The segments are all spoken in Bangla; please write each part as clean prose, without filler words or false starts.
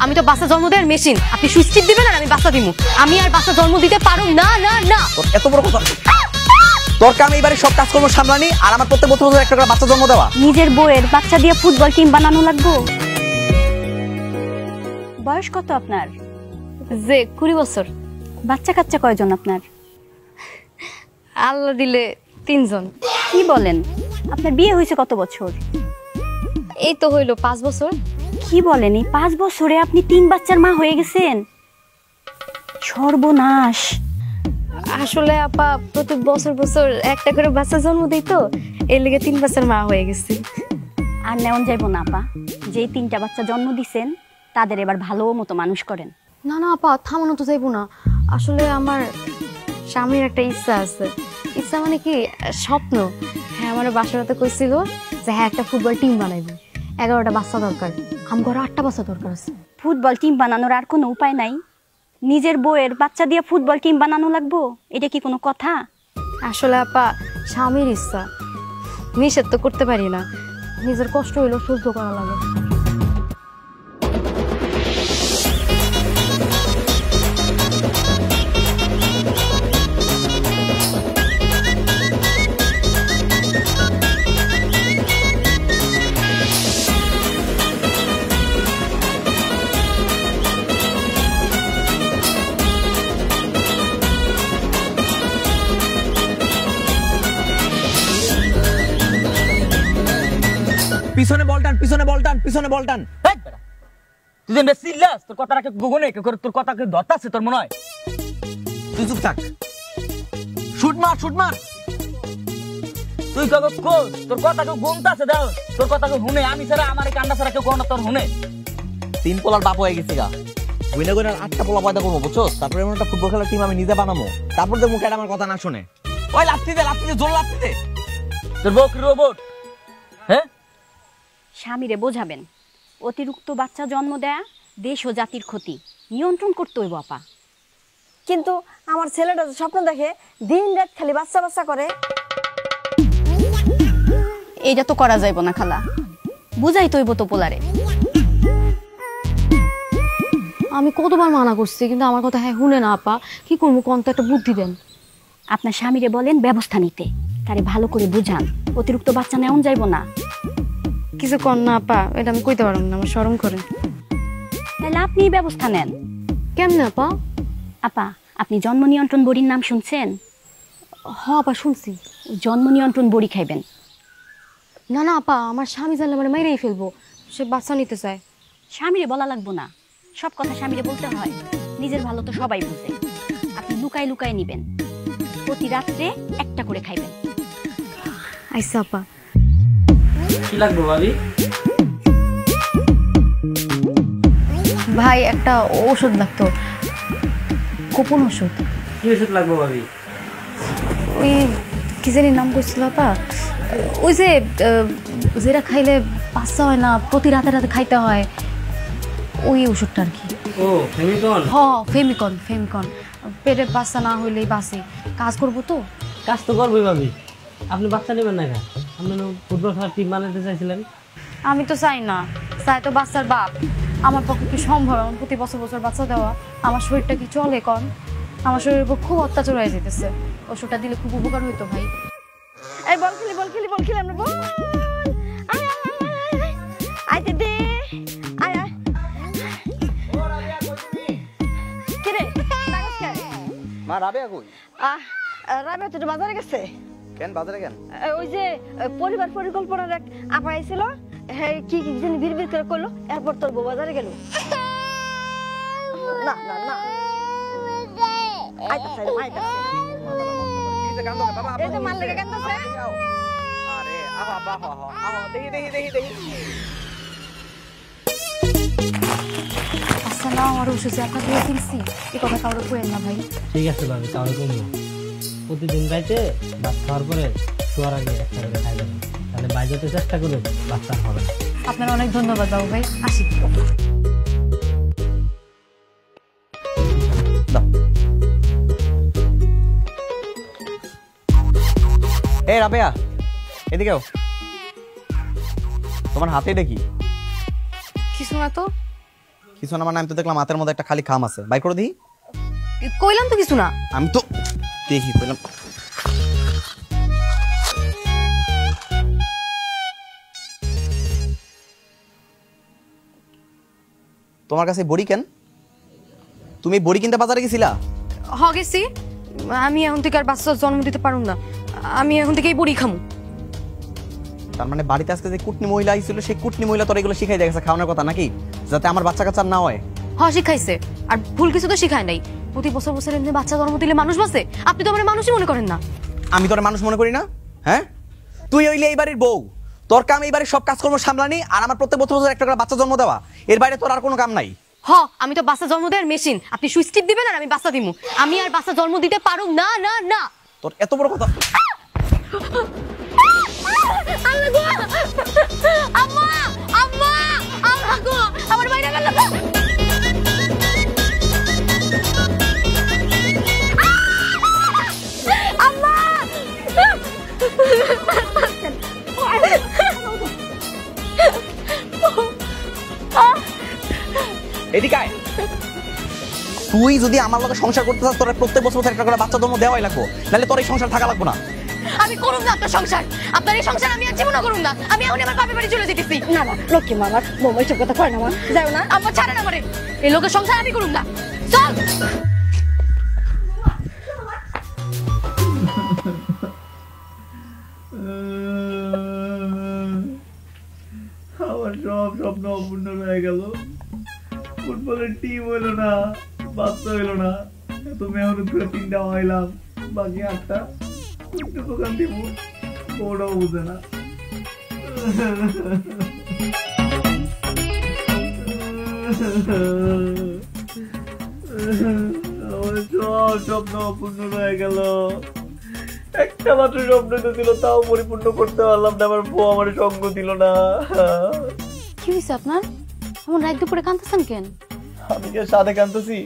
আমি তো বাচ্চা জন্ম দেওয়ার মেশিন। আপনি সুইচ টিপ দিবেন আর আমি বাচ্চা দিমু। আমি আর বাচ্চা জন্ম দিতে পারো না না না। এত বড় কথা তোর কাম এইবারে সব কাজকর্ম সামলানি আর আমার প্রত্যেক বছর একটা করে বাচ্চা জন্ম দেওয়া। নিজের বউয়ের বাচ্চা দিয়ে ফুটবল টিম বানানো লাগবো? বয়স কত আপনার? যে 20 বছর। বাচ্চা কাচ্চা কয়জন আপনার? আল্লাহ দিলে 3 জন। কি বলেন? আপনার বিয়ে হয়েছে কত বছর? এই তো হইলো 5 বছর। কি বলেন, এই 5 বছরে আপনি 3 বাচ্চার মা হয়ে গেছেন? সর্বনাশ। আসলে আপা প্রতি বছর বছর একটা করে বাচ্চা জন্ম দেই তো, এর লেগে 3 বাচ্চার মা হয়ে গেছি। আর নেওয়া যাইব না আপা, যেই 3টা বাচ্চা জন্ম দিছেন তাদের এবার ভালো মতো মানুষ করেন। না না আপা, থামানো তো যাইব না। আসলে আমার স্বামীর একটা ইচ্ছা আছে। ইচ্ছা মানে কি, স্বপ্ন। হ্যাঁ, আমার বাসাতে কইছিল যে হ্যাঁ একটা ফুটবল টিম বানাইবে, 11টা বাচ্চা দরকার। আমার 8টা বাচ্চা দরকার আছে। ফুটবল টিম বানানোর আর কোনো উপায় নাই? নিজের বউয়ের বাচ্চা দিয়ে ফুটবল টিম বানানো লাগবো, এটা কি কোনো কথা? আসলে আপা স্বামীর ইচ্ছা, নিষেধ তো করতে পারি না। নিজের কষ্ট হইলেও সহ্য করা লাগে। পিছনে বলটান, পিছনে বলটান, পিছনে বলটান। তুই যে চিল্লাস, তোর কথাটাকে গগনে তোর কথাকে ধরতাছে তোর মনে হয়? তুই চুপ থাক। শুট মার, শুট মার। তুই কবে কোস তোর কথাকে গুনতাছে দাও, তোর কথাকে শুনে আমি ছাড়া আমার এই কান্না ছাড়া কেউ কোনো তোর শুনে। 3 পোলার বাপ হয়ে গেছি গা। গুইনা গুইনা 8টা পোলা পয়দা করবো, বুঝছস? তারপরে এমন একটা ফুটবল খেলার টিম আমি নিজে বানাবো। তারপর দেখবো মুখে আমার কথা না শুনে। ওই লাফতি দে, লাফতি দে, জোর লাফতি দে। তোর বউ কি রোবট? হ্যাঁ, স্বামীরে বোঝাবেন, অতিরিক্ত বাচ্চা জন্ম দেয়া দেশ ও জাতির ক্ষতি, নিয়ন্ত্রণ করতে হইব আপা। কিন্তু আমার ছেলেটা স্বপ্ন দেখে দিন রাত খালি বাচ্চা বাচ্চা করে। এইটা তো করা যাইব না খালা, বুঝাই তৈব তো পোলারে। আমি কতবার মানা করছি, কিন্তু আমার কথা হ্যাঁ শুনে না আপা। কি করবো কোন তো একটা বুদ্ধি দেন। আপনার স্বামীরে বলেন ব্যবস্থা নিতে, তারে ভালো করে বুঝান, অতিরিক্ত বাচ্চা নেওয়া যাইব না। কিছু কর না আপা, এটা আমি কইতে পারবো না, আমার শরম করে। তাহলে আপনি ব্যবস্থা নেন। কেমনে আপা? আপা, আপনি জন্ম নিয়ন্ত্রণ বড়ির নাম শুনছেন? হ আপা, শুনছি। জন্ম নিয়ন্ত্রণ বড়ি খাইবেন। না না আপা, আমার স্বামী জানলে মানে মেরেই ফেলবো। সে বাচ্চা নিতে চায়। স্বামীরে বলা লাগবো না, সব কথা স্বামীরে বলতে হয়। নিজের ভালো তো সবাই বুঝে। আপনি লুকায় লুকায় নিবেন, প্রতি রাত্রে একটা করে খাইবেন। আইসা আপা। কি লাগবে ভাবি? ভাই একটা ওষুধ লাগতো, গোপন ওষুধ। কি ওষুধ লাগবে ভাবি? ওই কি জানি নাম করছিল আপা, ওই যে যেটা খাইলে বাচ্চা হয় না, প্রতি রাতে রাতে খাইতে হয়, ওই ওষুধটা আর কি। ও ফেমিকন? হ ফেমিকন, ফেমিকন। পেটে বাচ্চা না হইলেই বাঁচে। কাজ করবো তো। কাজ তো করবোই ভাবি। আপনি বাচ্চা নেবেন না কেন? আপনি ফুটবল খেলার টিম বানাতে চাইছিলেন। আমি তো চাই না, চাই তো বাচ্চার বাপ। আমার পক্ষে কি সম্ভব এমন প্রতি বছর বছর বাচ্চা দেওয়া? আমার শরীরটা কি চলে কন? আমার শরীরের উপর খুব অত্যাচার হয়ে যেতেছে। ওষুধটা দিলে খুব উপকার হইতো ভাই। এই বল খেলি বল খেলি বল খেলি আমরা বল। আয় আয় আয় আয় দে আয় আয়। কি রে লাগস কে? মা রাবেয়া কই? রাবেয়া তো বাজারে গেছে। কেন বাজারে কেন? ওই যে পরিবার পরিকল্পনার এক আপা আইছিল, হ্যাঁ কি কি জানি বিড়বিড় করে করলো, এরপর তোর বউ বাজারে গেল। না না না আইতাছে আইতাছে। এই যে কান্দো বাবা, এই যে মাল লেগে কান্দছে। আরে আহা বাবা আহা, দেখি দেখি দেখি দেখি। আচ্ছা না, আমার ওষুধ যে আপনাকে দিয়ে কিনছি, এই কথা কাউকে কইেন না ভাই। ঠিক আছে ভাবি, তাহলে কমবো। প্রতিদিন রাইতে ভাত খাওয়ার পরে শোয়ার আগে একটা করে খাই যাবেন, তাহলে বাইরে চেষ্টা করুন, বাচ্চা হবে না। আপনার অনেক ধন্যবাদ বাবু ভাই, আসি। এই রাবেয়া এদিকেও। তোমার হাতে দেখি কিছু না তো। কিছু না মানে আমি তো দেখলাম হাতের মধ্যে একটা খালি খাম আছে, বাই করে দিই। কইলাম তো কিছু না। আমি তো দেখি কইলাম। তোমার কাছে বড়ি কেন? তুমি বড়ি কিনতে বাজারে গেছিলা? গেছি। আমি এখন থেকে আর বাচ্চা জন্ম দিতে পারুম না, আমি এখন থেকে এই বড়ি খামু। তার মানে বাড়িতে আজকে যে কুটনি মহিলা আইছিল সেই কুটনি মহিলা তোর এগুলো শিখাই দেখেছে খাওয়ানোর কথা নাকি, যাতে আমার বাচ্চা কাচ্চা না হয়? শিখাইছে, আর ভুল কিছু তো শিখায় নাই। প্রতি বছর বছর এমনি বাচ্চা জন্ম দিলে মানুষ বাঁচে, আপনি তো আমার মানুষই মনে করেন না। আমি তোর মানুষ মনে করি না? হ্যাঁ, তুই হইলে এই বাড়ির বউ, তোর কাম এই বাড়ির সব কাজকর্ম সামলানি, আর আমার প্রত্যেক বছর একটা করে বাচ্চা জন্ম দেওয়া, এর বাইরে তোর আর কোনো কাম নাই। আমি তো বাচ্চা জন্ম দেওয়ার মেশিন, আপনি সুইচ টিপ দিবেন আর আমি বাচ্চা দিমু। আমি আর বাচ্চা জন্ম দিতে পারুম না। না না, তোর এত বড় কথা। আল্লাহ গো, আম্মা আম্মা, আল্লাহ গো, আমার বাইরে গেল। আম্মা, এদিকে আয়। তুই যদি আমার লগে সংসার করতে চাস, তোর প্রত্যেক বছর একটা করে বাচ্চা জন্ম দেওয়াই লাগবো, নাহলে তোর এই সংসার থাকা লাগবো না। আমি করুম না আপনার সংসার, আপনার এই সংসার আমি আর জীবনও করুম না। আমি এখন আমার বাপের বাড়ি চলে যেতেছি। না না লক্ষ্মী মা, আমার বৌমা এসব কথা কয় না মা, যাও না। আম্মা ছাড়েন আমারে, এই লোকের সংসার আমি করুম না। চল। আমার সব স্বপ্ন অপূর্ণ হয়ে গেল। ফুটবলের টিম হইলো না, বাচ্চা হইলো না, এত মেহনত করে 3টা হইলাম, বাকি 8টা একটু দোকান দিব, বউটাও বুঝে না। আমার সব স্বপ্ন অপূর্ণ হয়ে গেল। একটা মাত্র স্বপ্ন তো ছিল, তাও পরিপূর্ণ করতে পারলাম না। আমার বউ আমার সঙ্গ দিল না। কি হয়েছে আপনার? এমন রাত দুপুরে কাঁদতেছেন কেন? আমি যে সাথে কাঁদতেছি,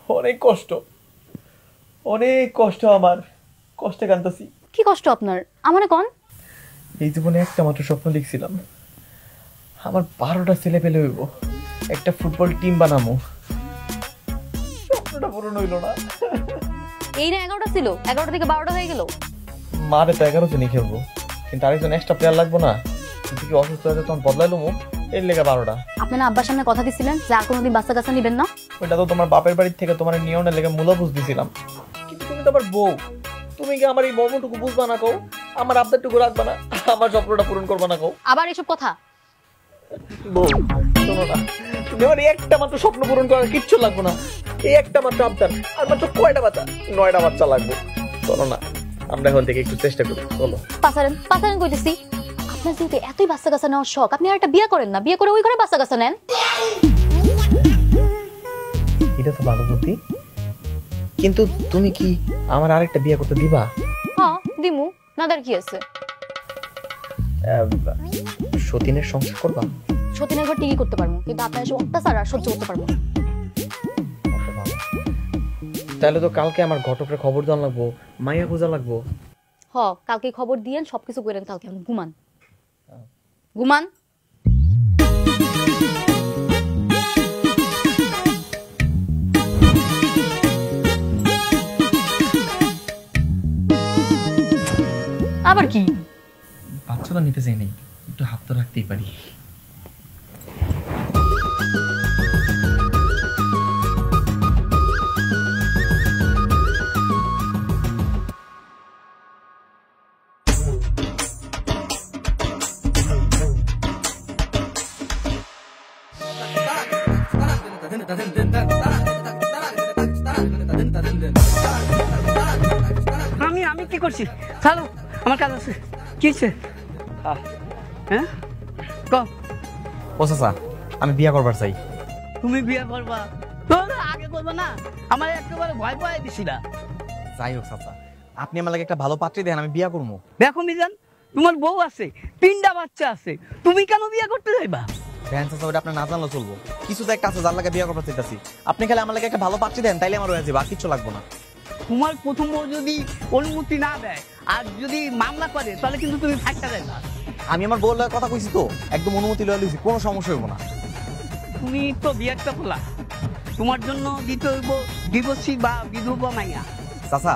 অনেক কষ্ট, অনেক কষ্ট, আমার কষ্টে কাঁদতেছি। কি কষ্ট আপনার? আমারে কোন? এই জীবনে একটা মাত্র স্বপ্ন দেখছিলাম, আমার 12টা ছেলে পেলে হইব, একটা ফুটবল টিম বানাবো। স্বপ্নটা পূরণ হইল না। এই না 11টা ছিল, 11টা থেকে 12টা হয়ে গেল। মারে তো 11 জনই খেলবো, কিন্তু আরেকজন এক্সট্রা প্লেয়ার লাগবো না? কিন্তু কি অসুস্থ হয়েছে তখন বদলাইলো মুখ, এর লেগে 12টা। আপনি না আব্বার সামনে কথা দিছিলেন যে আর কোনোদিন বাচ্চা কাচ্চা নিবেন না? ওইটা তো তোমার বাপের বাড়ির থেকে তোমার নিয়নের লেগে মূল্য বুঝ দিছিলাম, কিন্তু তুমি তো আমার বউ, তুমি কি আমার এই মর্মটুকু বুঝবা না? কও আমার আবদারটুকু রাখবা না? আমার স্বপ্নটা পূরণ করবা না? কও আবার এসব কথা। বউ শোনো না, তুমি আমার একটা মাত্র স্বপ্ন পূরণ করার কিচ্ছু লাগবে না, এই একটা মাত্র আবদার, আর মাত্র কয়টা বাচ্চা? 9টা বাচ্চা লাগবে। চলো না, আমরা এখন থেকে একটু চেষ্টা করি, চলো। পাসারেন পাসারেন কইতেছি, আপনার যেহেতু এতই বাচ্চা কাচ্চা নেওয়ার শখ, আপনি আর একটা বিয়ে করেন না, বিয়ে করে ওই ঘরে বাচ্চা কাচ্চা নেন। এটা তো ভালো বুদ্ধি, কিন্তু তুমি কি আমার আরেকটা বিয়ে করতে দিবা? হ্যাঁ দিমু, না দার কি আছে? সতীনের সংসার করবা? সতীনের ঘর টিকি করতে পারবো, কিন্তু আপনার এসব অত্যাচার আর সহ্য করতে পারবো না। তাহলে তো কালকে আমার ঘটকের খবর দেওয়া লাগবো, মাইয়া খোঁজা লাগবো। কালকে খবর দিয়েন, সবকিছু করেন কালকে। ঘুমান ঘুমান। আবার কি? বাচ্চাটা নিতে চাই নাই, একটু হাত তো রাখতেই পারি। আমি কি করছি? চলো, আমার কাজ আছে। কি হচ্ছে? হ্যাঁ কম। ও চাচা, আমি বিয়া করবার চাই। তুমি বিয়ে করবা? আগে করবা না? আমার একেবারে ভয় পাই দিছি না। যাই হোক চাচা, আপনি আমার লাগে একটা ভালো পাত্রী দেন, আমি বিয়া করবো। দেখো মিজান, তোমার বউ আছে, 3টা বাচ্চা আছে, তুমি কেন বিয়ে করতে যাইবা? ভ্যান চাচা, ওটা আপনার না জানলেও চলবো। কিছু তো একটা আছে যার লাগে বিয়া করবার চাইতেছি। আপনি খালি আমার লাগে একটা ভালো পাত্রী দেন, তাইলে আমার হয়ে যাবে, আর কিচ্ছু লাগবো না। তোমার প্রথম বউ যদি অনুমতি না দেয় আর যদি মামলা করে, তাহলে কিন্তু তুমি ফাঁকটা দেয় না। আমি আমার বউর কথা কইছি তো, একদম অনুমতি লয়ে লইছি, কোনো সমস্যা হইব না। তুমি তো বিয়ে একটা ফোলা, তোমার জন্য দিতে হইব ডিভোর্সি বা বিধবা মাইয়া। চাচা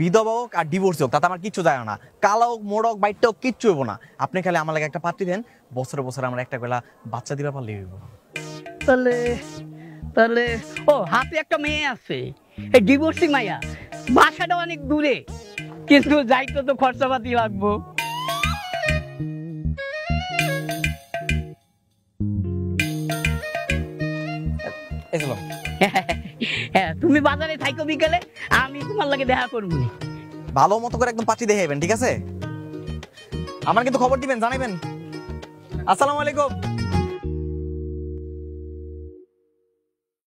বিধবা হোক আর ডিভোর্স হোক তাতে আমার কিচ্ছু যায় না, কালো হোক মোড় হোক বাইটটা হোক কিচ্ছু হইব না। আপনি খালি আমার লাগে একটা পাত্রী দেন, বছরে বছরে আমরা একটা বেলা বাচ্চা দিবা পারলে হইব। তাহলে তাহলে ও হাতে একটা মেয়ে আছে, এই ডিভোর্সি মাইয়া, বাসাটা অনেক দূরে, কিন্তু যাইতে তো খরচাপাতি লাগবো। হ্যাঁ, তুমি বাজারে থাইকো, বিকেলে আমি তোমার লাগে দেখা করবো। ভালো মতো করে একদম পাত্রী দেখাইবেন, ঠিক আছে? আমার কিন্তু খবর দিবেন, জানাইবেন। আসসালামু আলাইকুম।